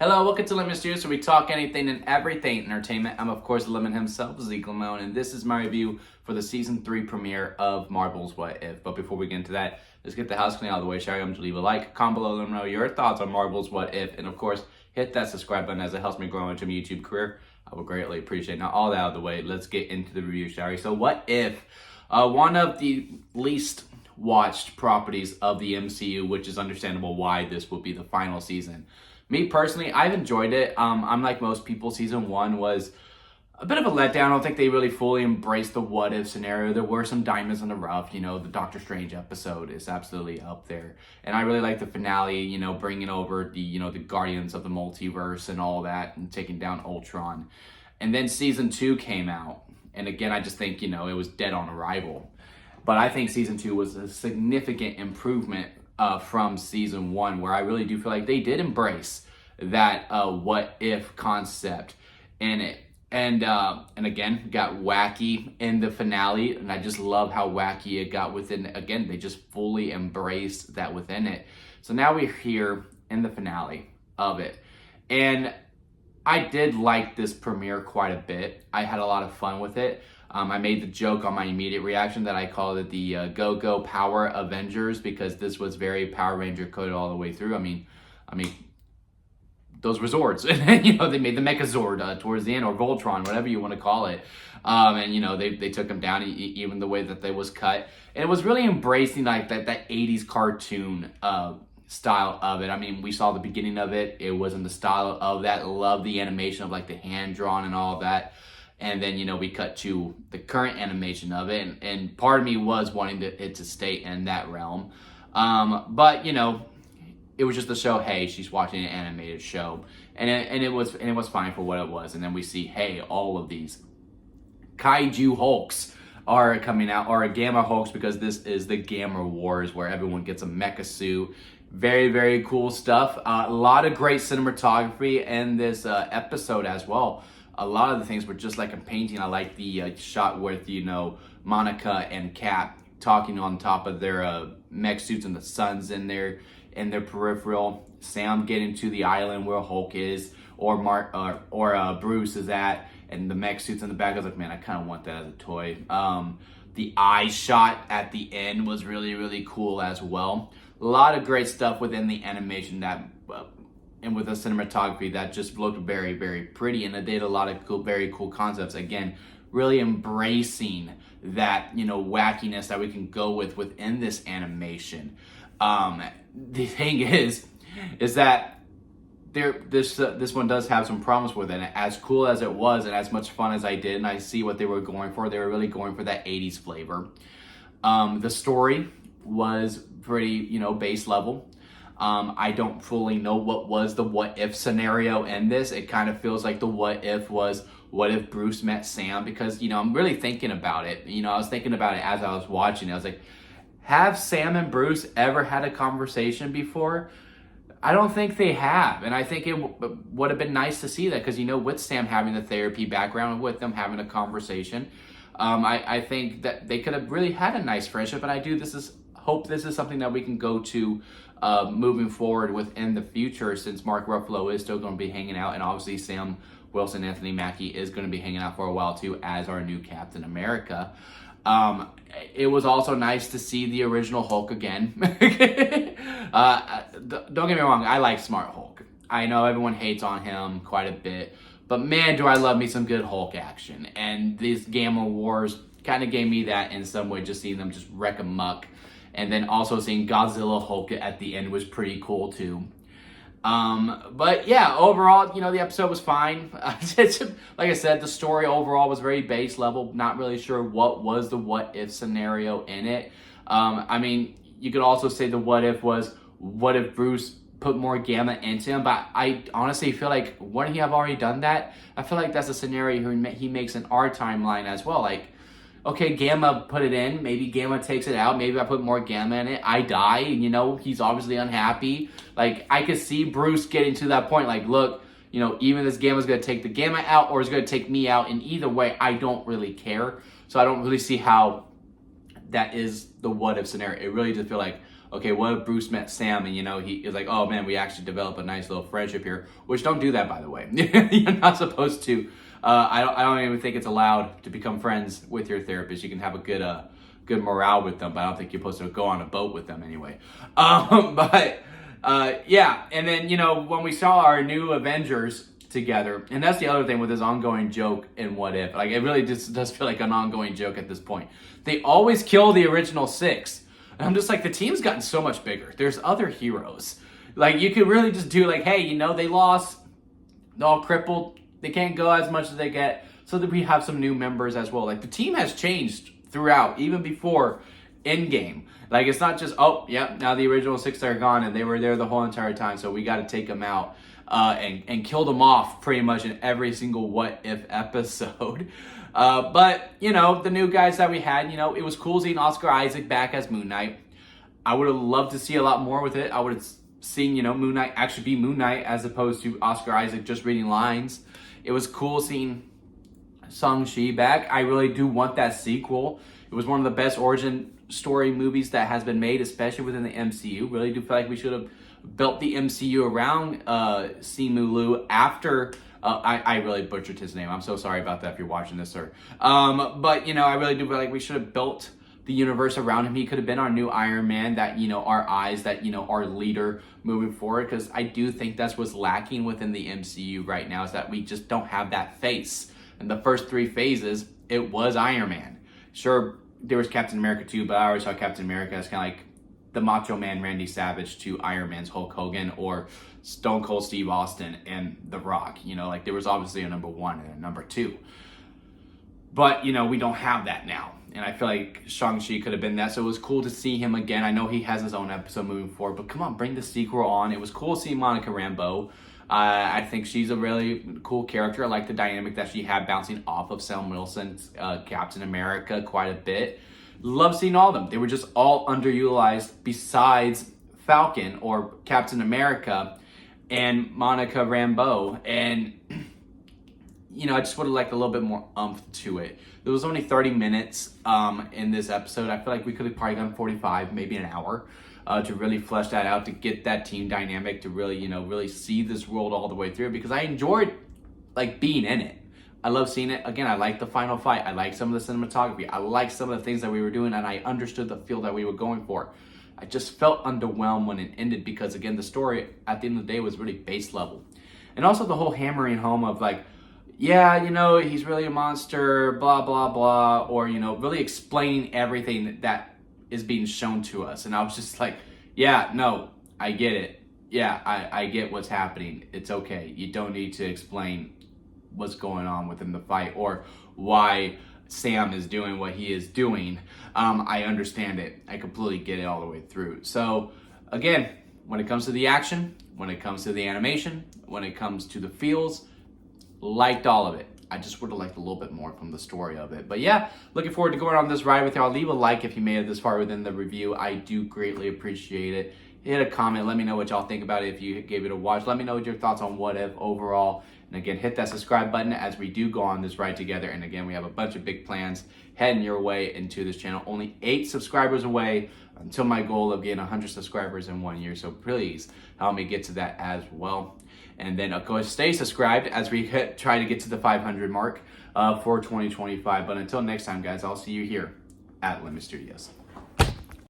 Hello, welcome to Lemon Studios, where we talk anything and everything entertainment. I'm, of course, Lemon himself, Zeke Lemon, and this is my review for the Season 3 premiere of Marvel's What If. But before we get into that, let's get the house clean out of the way. Shall I'm to leave a like, comment below, let me know your thoughts on Marvel's What If, and of course, hit that subscribe button as it helps me grow into my YouTube career. I would greatly appreciate it. Now, all that out of the way, let's get into the review, shall we? So, What If? One of the least watched properties of the MCU, which is understandable why this will be the final season. Me personally, I've enjoyed it. Unlike most people, season 1 was a bit of a letdown. I don't think they really fully embraced the what if scenario. There were some diamonds in the rough. You know, the Doctor Strange episode is absolutely up there. And I really like the finale, you know, bringing over the, the Guardians of the Multiverse and all that and taking down Ultron. And then season 2 came out. And again, I just think, it was dead on arrival. But I think season 2 was a significant improvement from season 1, where I really do feel like they did embrace that what if concept in it. And again, got wacky in the finale, and I just love how wacky it got within. Again, they just fully embraced that within it. So now we're here in the finale of it. And I did like this premiere quite a bit. I had a lot of fun with it. I made the joke on my immediate reaction that I called it the Go-Go Power Avengers, because this was very Power Ranger coded all the way through. I mean, those resorts, they made the Mechazord towards the end, or Voltron, whatever you want to call it. And they took him down, even the way that they was cut. And it was really embracing like that 80s cartoon style of it. I mean, we saw the beginning of it. It was in the style of that. Love the animation of like the hand drawn and all that. And then, we cut to the current animation of it. And part of me was wanting it to stay in that realm. But, it was just to show, hey, she's watching an animated show. And it was fine for what it was. And then we see, hey, all of these kaiju Hulks are coming out, or Gamma Hulks, because this is the Gamma Wars, where everyone gets a mecha suit. Very, very cool stuff. A lot of great cinematography in this episode as well. A lot of the things were just like a painting. I like the shot with, Monica and Cap talking on top of their mech suits, and the sun's in their peripheral. Sam getting to the island where Hulk is, or Bruce is at, and the mech suits in the back. I was like, man, I kind of want that as a toy. The eye shot at the end was really, really cool as well. A lot of great stuff within the animation and with the cinematography that just looked very, very pretty, and it did a lot of very cool concepts. Again, really embracing that, wackiness that we can go within this animation. The thing is that this one does have some problems with it. As cool as it was, and as much fun as I did, and I see what they were going for, they were really going for that 80s flavor. The story was pretty, base level. I don't fully know what was the what if scenario in this. It kind of feels like the what if was, what if Bruce met Sam? Because, I'm really thinking about it. I was thinking about it as I was watching it. I was like, have Sam and Bruce ever had a conversation before? I don't think they have. And I think it would have been nice to see that, because, with Sam having the therapy background, with them having a conversation, I think that they could have really had a nice friendship. And I do hope this is something that we can go to moving forward within the future, since Mark Ruffalo is still going to be hanging out, and obviously Sam Wilson, Anthony Mackie is going to be hanging out for a while too as our new Captain America. It was also nice to see the original Hulk again. Don't get me wrong, I like Smart Hulk. I know everyone hates on him quite a bit, but man, do I love me some good Hulk action. And these Gamma Wars kind of gave me that in some way, just seeing them just wreck amok. And then also seeing Godzilla Hulk at the end was pretty cool too. But yeah, overall, the episode was fine. Like I said, the story overall was very base level. Not really sure what was the what if scenario in it. You could also say the what if was, what if Bruce put more Gamma into him? But I honestly feel like, wouldn't he have already done that? I feel like that's a scenario he makes in our timeline as well. Like, okay, Gamma put it in. Maybe Gamma takes it out. Maybe I put more Gamma in it. I die, and, he's obviously unhappy. Like, I could see Bruce getting to that point. Like, look, even this Gamma's going to take the Gamma out, or it's going to take me out. And either way, I don't really care. So I don't really see how that is the what-if scenario. It really just feel like, okay, what if Bruce met Sam and, he is like, oh man, we actually develop a nice little friendship here, which don't do that, by the way. You're not supposed to. I don't even think it's allowed to become friends with your therapist. You can have a good morale with them, but I don't think you're supposed to go on a boat with them anyway. Yeah, and then, when we saw our new Avengers together, and that's the other thing with this ongoing joke in What If. Like, it really just does feel like an ongoing joke at this point. They always kill the original 6. And I'm just like, the team's gotten so much bigger. There's other heroes. Like, you could really just do like, hey, they lost. They're all crippled. They can't go as much as they get. So that we have some new members as well. Like, the team has changed throughout, even before Endgame. Like, it's not just, oh, yep, now the original 6 are gone and they were there the whole entire time, so we got to take them out and kill them off pretty much in every single What If episode. But, the new guys that we had, it was cool seeing Oscar Isaac back as Moon Knight. I would have loved to see a lot more with it. I would have seen, Moon Knight actually be Moon Knight as opposed to Oscar Isaac just reading lines. It was cool seeing Shang-Chi back. I really do want that sequel. It was one of the best origin story movies that has been made, especially within the MCU. Really do feel like we should have built the MCU around Simu Liu after... I really butchered his name. I'm so sorry about that if you're watching this, sir. But, I really do feel like we should have built the universe around him. He could have been our new Iron Man, that, our eyes, that, our leader moving forward. Because I do think that's what's lacking within the MCU right now, is that we just don't have that face. In the first 3 phases, it was Iron Man. Sure, there was Captain America too, but I always saw Captain America as kind of like the Macho Man Randy Savage to Iron Man's Hulk Hogan, or Stone Cold Steve Austin and The Rock. Like, there was obviously a number 1 and a number 2. But, we don't have that now. And I feel like Shang-Chi could have been that. So it was cool to see him again. I know he has his own episode moving forward, but come on, bring the sequel on. It was cool seeing Monica Rambeau. I think she's a really cool character. I like the dynamic that she had bouncing off of Sam Wilson's Captain America quite a bit. Love seeing all of them. They were just all underutilized besides Falcon or Captain America and Monica Rambeau. And, I just would have liked a little bit more oomph to it. There was only 30 minutes in this episode. I feel like we could have probably gone 45, maybe an hour. To really flesh that out, to get that team dynamic, to really, really see this world all the way through, because I enjoyed, like, being in it. I love seeing it. Again, I like the final fight. I like some of the cinematography. I like some of the things that we were doing, and I understood the feel that we were going for. I just felt underwhelmed when it ended, because, again, the story at the end of the day was really base level. And also the whole hammering home of, like, yeah, he's really a monster, blah, blah, blah, or, really explaining everything that is being shown to us. And I was just like, yeah, no, I get it. Yeah, I get what's happening. It's okay. You don't need to explain what's going on within the fight or why Sam is doing what he is doing. I understand it. I completely get it all the way through. So again, when it comes to the action, when it comes to the animation, when it comes to the feels, liked all of it. I just would have liked a little bit more from the story of it. But yeah, looking forward to going on this ride with y'all. Leave a like if you made it this far within the review. I do greatly appreciate it. Hit a comment. Let me know what y'all think about it if you gave it a watch. Let me know your thoughts on What If overall. And again, hit that subscribe button as we do go on this ride together. And again, we have a bunch of big plans heading your way into this channel. Only 8 subscribers away until my goal of getting 100 subscribers in 1 year. So please help me get to that as well. And then, of course, stay subscribed as we try to get to the 500 mark for 2025. But until next time, guys, I'll see you here at Limit Studios.